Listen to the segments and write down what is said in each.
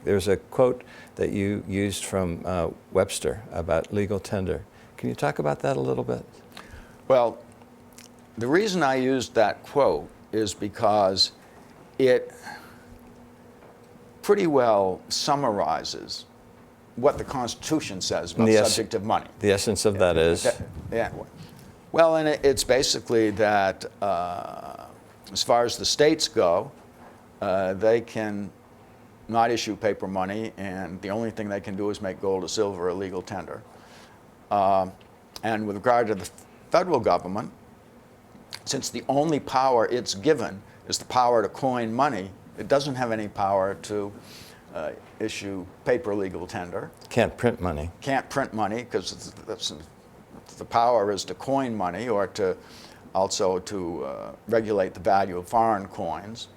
there's a quote that you used from Webster about legal tender. Can you talk about that a little bit? Well, the reason I used that quote is because it pretty well summarizes what the Constitution says about the subject of money. The essence of that is? Yeah. Well, and it's basically that as far as the states go, they can not issue paper money, and the only thing they can do is make gold or silver a legal tender. And with regard to the federal government, since the only power it's given is the power to coin money, it doesn't have any power to issue paper legal tender. Can't print money. Can't print money because the power is to coin money, or to also to regulate the value of foreign coins,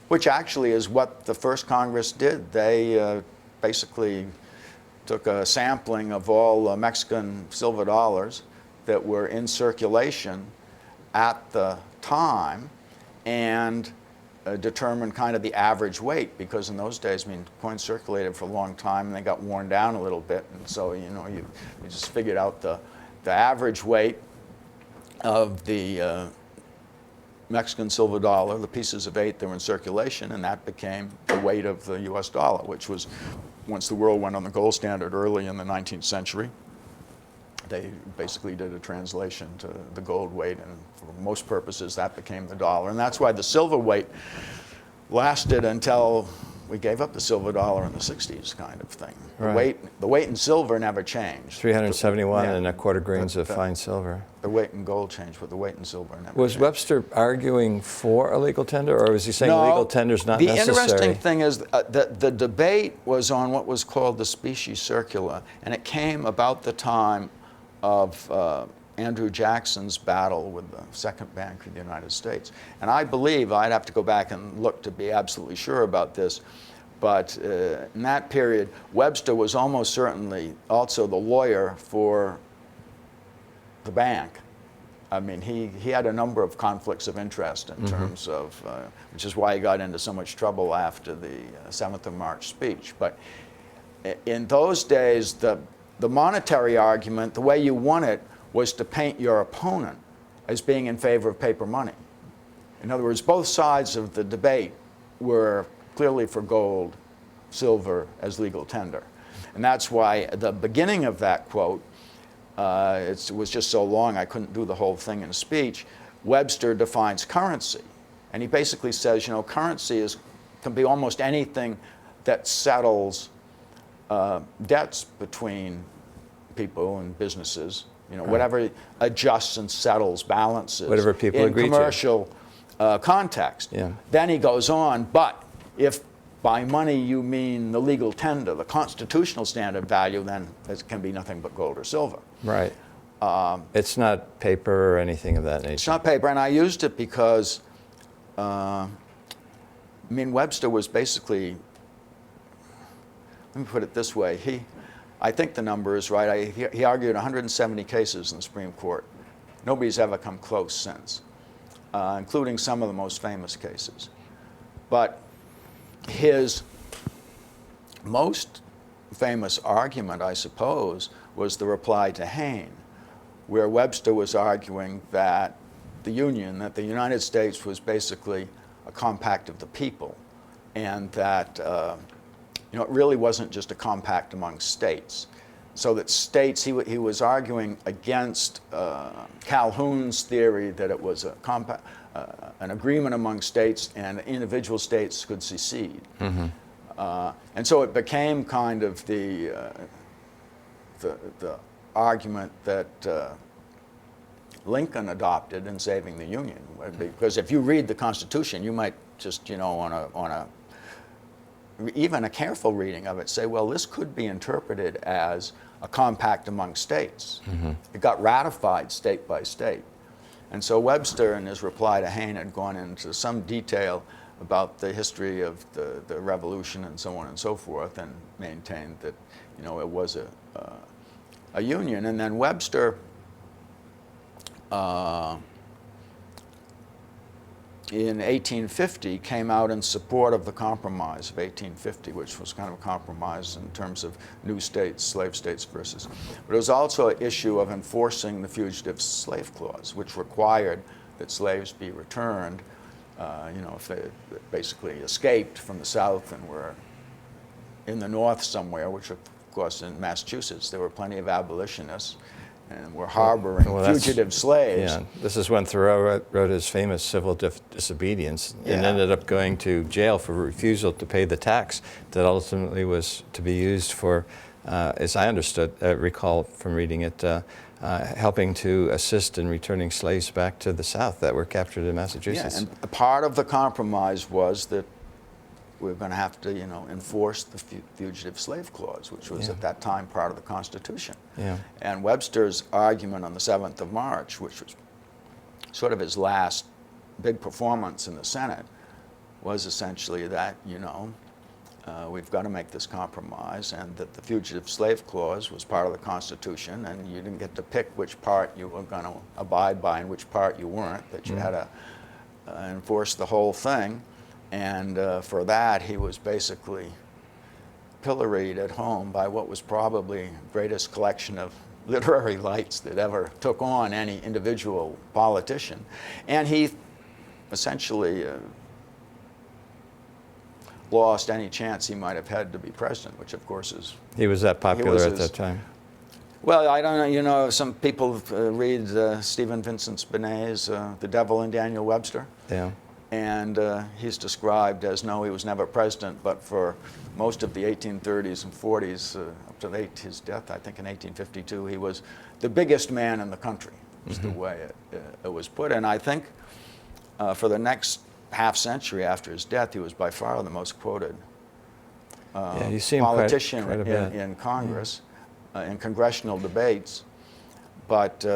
which actually is what the first Congress did. They basically took a sampling of all Mexican silver dollars that were in circulation at the time and determined kind of the average weight, because in those days, I mean, coins circulated for a long time and they got worn down a little bit, and so you just figured out the average weight of the Mexican silver dollar, the pieces of 8 that were in circulation, and that became the weight of the US dollar, which was, once the world went on the gold standard early in the 19th century, they basically did a translation to the gold weight, and for most purposes that became the dollar. And that's why the silver weight lasted until we gave up the silver dollar in the 60s, kind of thing. Right. The weight in silver never changed. 371 Yeah. and a quarter grains of fine silver. The weight in gold changed, but the weight in silver never Was changed. Webster arguing for a legal tender, or was he saying No, legal tender's not necessary? The interesting thing is that the debate was on what was called the Specie Circular, and it came about the time of Andrew Jackson's battle with the Second Bank of the United States. And I believe, I'd have to go back and look to be absolutely sure about this, but in that period, Webster was almost certainly also the lawyer for the bank. I mean, he had a number of conflicts of interest in terms of, which is why he got into so much trouble after the 7th of March speech. But in those days, the monetary argument, the way you won it, was to paint your opponent as being in favor of paper money. In other words, both sides of the debate were clearly for gold, silver as legal tender. And that's why the beginning of that quote, it was just so long I couldn't do the whole thing in a speech. Webster defines currency. And he basically says, you know, currency can be almost anything that settles debts between people and businesses, you know, whatever adjusts and settles balances, whatever people agree to, in commercial context. Yeah. Then he goes on, but if by money you mean the legal tender, the constitutional standard value, then it can be nothing but gold or silver. Right. It's not paper or anything of that nature. It's not paper, and I used it because, I mean, Webster was basically, let me put it this way, I think the number is right. He argued 170 cases in the Supreme Court. Nobody's ever come close since, including some of the most famous cases. But his most famous argument, I suppose, was the reply to Hayne, where Webster was arguing that the United States was basically a compact of the people, and that you know, it really wasn't just a compact among states. So that states, he was arguing against Calhoun's theory that it was an agreement among states and individual states could secede. And so it became kind of the argument that Lincoln adopted in saving the Union. Because if you read the Constitution, you might just, you know, even a careful reading of it, say, well, this could be interpreted as a compact among states. It got ratified state by state. And so Webster, in his reply to Hayne, had gone into some detail about the history of the Revolution and so on and so forth, and maintained that, you know, it was a union. And then Webster in 1850 came out in support of the Compromise of 1850, which was kind of a compromise in terms of new states, slave states versus. But it was also an issue of enforcing the Fugitive Slave Clause, which required that slaves be returned, if they basically escaped from the South and were in the North somewhere, which of course in Massachusetts there were plenty of abolitionists and were harboring fugitive slaves. Yeah, this is when Thoreau wrote his famous Civil Disobedience and ended up going to jail for refusal to pay the tax that ultimately was to be used for, as I recall from reading it, helping to assist in returning slaves back to the South that were captured in Massachusetts. Yeah, and part of the compromise was that we're going to have to, enforce the Fugitive Slave Clause, which was at that time part of the Constitution. Yeah. And Webster's argument on the 7th of March, which was sort of his last big performance in the Senate, was essentially that, we've got to make this compromise, and that the Fugitive Slave Clause was part of the Constitution, and you didn't get to pick which part you were going to abide by and which part you weren't, that you had to enforce the whole thing. And for that, he was basically pilloried at home by what was probably the greatest collection of literary lights that ever took on any individual politician. And he essentially lost any chance he might have had to be president, which of course is... He was that popular at that time. Well, I don't know, some people read Stephen Vincent Benet's The Devil and Daniel Webster. Yeah. And he's described as, no, he was never president, but for most of the 1830s and 40s, up to his death, I think in 1852, he was the biggest man in the country, is the way it was put. And I think for the next half century after his death, he was by far the most quoted politician in Congress, in congressional debates. But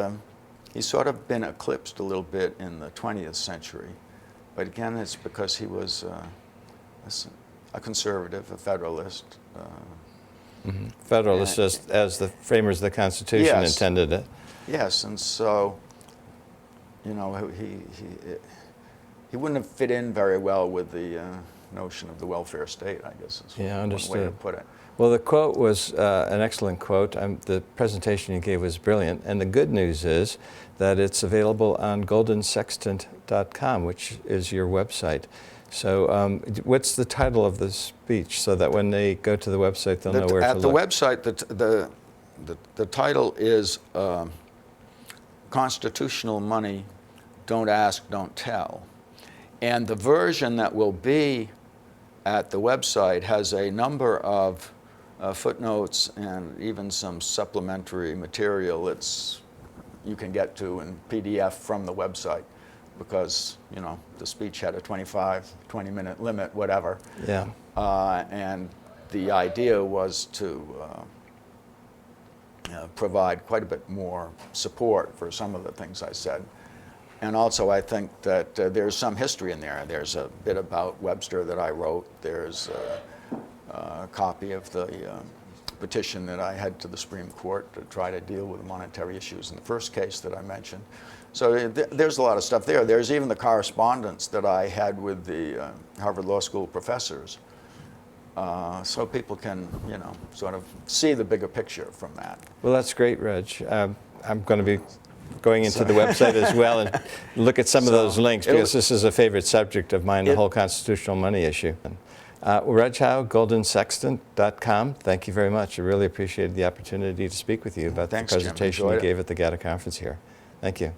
he's sort of been eclipsed a little bit in the 20th century. But again, it's because he was a conservative, a Federalist. Federalist, as the framers of the Constitution intended it. Yes, and so, he wouldn't have fit in very well with the notion of the welfare state, I guess is one way to put it. Well, the quote was an excellent quote. The presentation you gave was brilliant. And the good news is that it's available on goldensextant.com, which is your website. So what's the title of the speech so that when they go to the website, they'll know where to look? At the website, the title is Constitutional Money, Don't Ask, Don't Tell. And the version that will be at the website has a number of footnotes and even some supplementary material you can get to in PDF from the website, because the speech had a 20-minute limit, whatever. Yeah. And the idea was to provide quite a bit more support for some of the things I said. And also, I think that there's some history in there. There's a bit about Webster that I wrote. There's a copy of the petition that I had to the Supreme Court to try to deal with the monetary issues in the first case that I mentioned. So there's a lot of stuff there. There's even the correspondence that I had with the Harvard Law School professors. So people can, sort of see the bigger picture from that. Well, that's great, Reg. I'm going to be going into the website as well and look at some of those links, because this is a favorite subject of mine, the whole constitutional money issue. Reg Howe, goldensextant.com. Thank you very much. I really appreciated the opportunity to speak with you about the presentation you gave at the GATA conference here. Thank you.